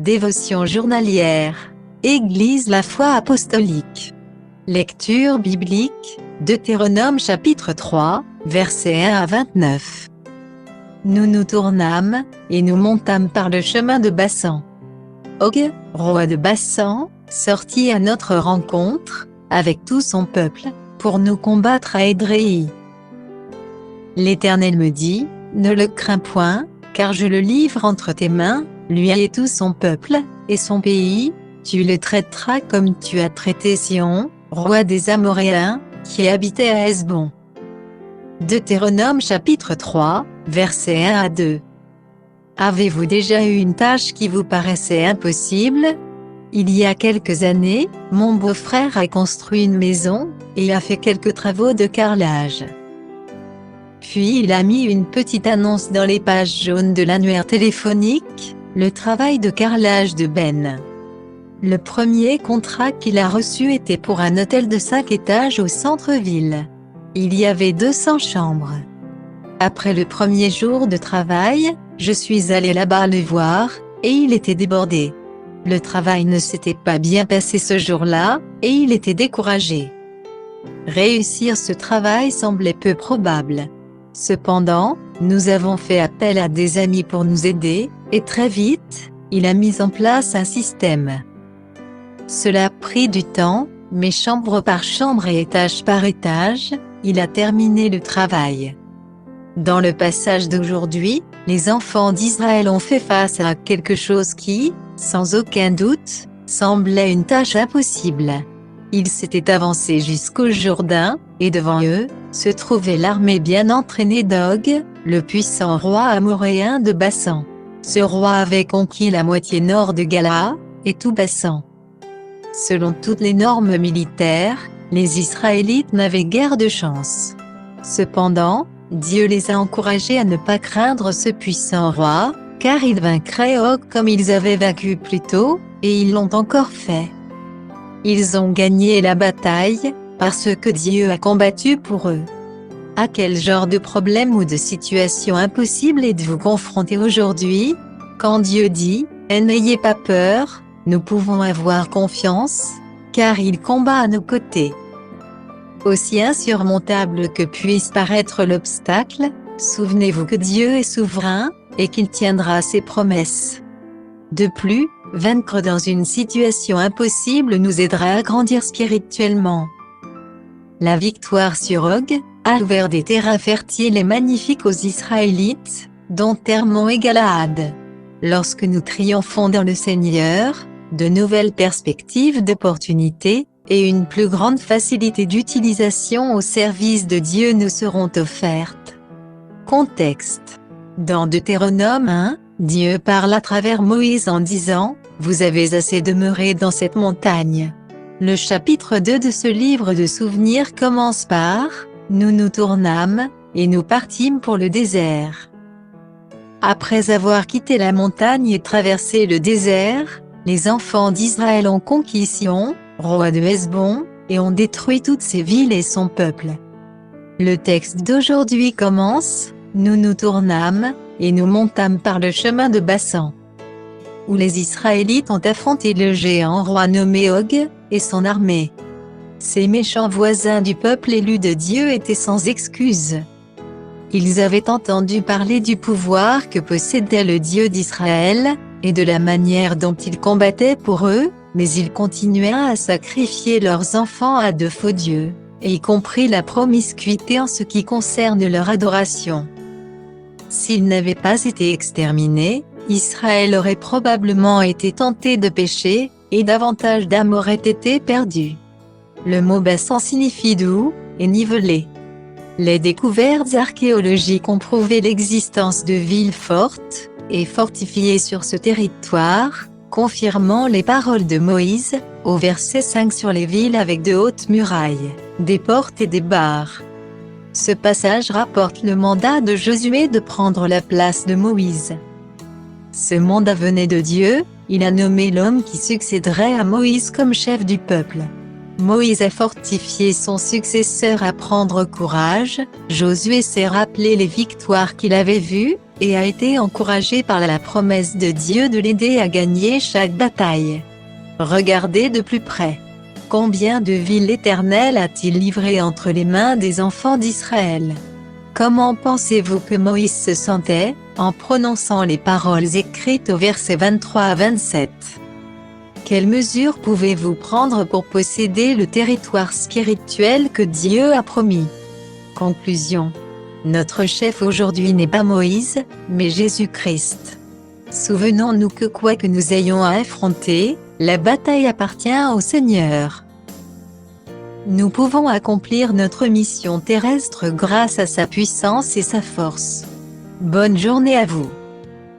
Dévotion journalière. Église la foi apostolique. Lecture biblique, Deutéronome chapitre 3, versets 1 à 29. Nous nous tournâmes, et nous montâmes par le chemin de Basan. Og, roi de Basan, sortit à notre rencontre, avec tout son peuple, pour nous combattre à Édréi. L'Éternel me dit, ne le crains point, car je le livre entre tes mains, lui et tout son peuple, et son pays, tu le traiteras comme tu as traité Sihon, roi des Amoréens, qui habitait à Hesbon. Deutéronome chapitre 3, versets 1 à 2. Avez-vous déjà eu une tâche qui vous paraissait impossible? Il y a quelques années, mon beau-frère a construit une maison, et a fait quelques travaux de carrelage. Puis il a mis une petite annonce dans les pages jaunes de l'annuaire téléphonique, le travail de carrelage de Ben. Le premier contrat qu'il a reçu était pour un hôtel de 5 étages au centre-ville. Il y avait 200 chambres. Après le premier jour de travail, je suis allé là-bas le voir, et il était débordé. Le travail ne s'était pas bien passé ce jour-là, et il était découragé. Réussir ce travail semblait peu probable. Cependant, nous avons fait appel à des amis pour nous aider, et très vite, il a mis en place un système. Cela a pris du temps, mais chambre par chambre et étage par étage, il a terminé le travail. Dans le passage d'aujourd'hui, les enfants d'Israël ont fait face à quelque chose qui, sans aucun doute, semblait une tâche impossible. Ils s'étaient avancés jusqu'au Jourdain, et devant eux, se trouvait l'armée bien entraînée d'Og, le puissant roi amoréen de Basan. Ce roi avait conquis la moitié nord de Galaad, et tout Basan. Selon toutes les normes militaires, les Israélites n'avaient guère de chance. Cependant, Dieu les a encouragés à ne pas craindre ce puissant roi, car ils vaincraient Og comme ils avaient vaincu plus tôt, et ils l'ont encore fait. Ils ont gagné la bataille, parce que Dieu a combattu pour eux. À quel genre de problème ou de situation impossible êtes-vous confrontés aujourd'hui? Quand Dieu dit « N'ayez pas peur », nous pouvons avoir confiance, car il combat à nos côtés. Aussi insurmontable que puisse paraître l'obstacle, souvenez-vous que Dieu est souverain, et qu'il tiendra ses promesses. De plus, vaincre dans une situation impossible nous aidera à grandir spirituellement. La victoire sur Og a ouvert des terrains fertiles et magnifiques aux Israélites, dont Hermon et Galaad. Lorsque nous triomphons dans le Seigneur, de nouvelles perspectives d'opportunités, et une plus grande facilité d'utilisation au service de Dieu nous seront offertes. Contexte. Dans Deutéronome 1, Dieu parle à travers Moïse en disant « Vous avez assez demeuré dans cette montagne ». Le chapitre 2 de ce livre de souvenirs commence par « Nous nous tournâmes, et nous partîmes pour le désert ». Après avoir quitté la montagne et traversé le désert, les enfants d'Israël ont conquis Sihon, roi de Hesbon, et ont détruit toutes ses villes et son peuple. Le texte d'aujourd'hui commence « Nous nous tournâmes, et nous montâmes par le chemin de Basan » où les Israélites ont affronté le géant roi nommé Og, et son armée. Ces méchants voisins du peuple élu de Dieu étaient sans excuse. Ils avaient entendu parler du pouvoir que possédait le Dieu d'Israël, et de la manière dont il combattait pour eux, mais ils continuaient à sacrifier leurs enfants à de faux dieux, y compris la promiscuité en ce qui concerne leur adoration. S'ils n'avaient pas été exterminés, Israël aurait probablement été tenté de pécher, et davantage d'âmes auraient été perdues. Le mot Basan signifie doux, et nivelé. Les découvertes archéologiques ont prouvé l'existence de villes fortes, et fortifiées sur ce territoire, confirmant les paroles de Moïse, au verset 5 sur les villes avec de hautes murailles, des portes et des barres. Ce passage rapporte le mandat de Josué de prendre la place de Moïse. Ce mandat venait de Dieu, il a nommé l'homme qui succéderait à Moïse comme chef du peuple. Moïse a fortifié son successeur à prendre courage, Josué s'est rappelé les victoires qu'il avait vues, et a été encouragé par la promesse de Dieu de l'aider à gagner chaque bataille. Regardez de plus près. Combien de vies l'Éternel a-t-il livrées entre les mains des enfants d'Israël? Comment pensez-vous que Moïse se sentait, en prononçant les paroles écrites au verset 23 à 27? Quelles mesures pouvez-vous prendre pour posséder le territoire spirituel que Dieu a promis? Conclusion. Notre chef aujourd'hui n'est pas Moïse, mais Jésus-Christ. Souvenons-nous que quoi que nous ayons à affronter, la bataille appartient au Seigneur. Nous pouvons accomplir notre mission terrestre grâce à sa puissance et sa force. Bonne journée à vous.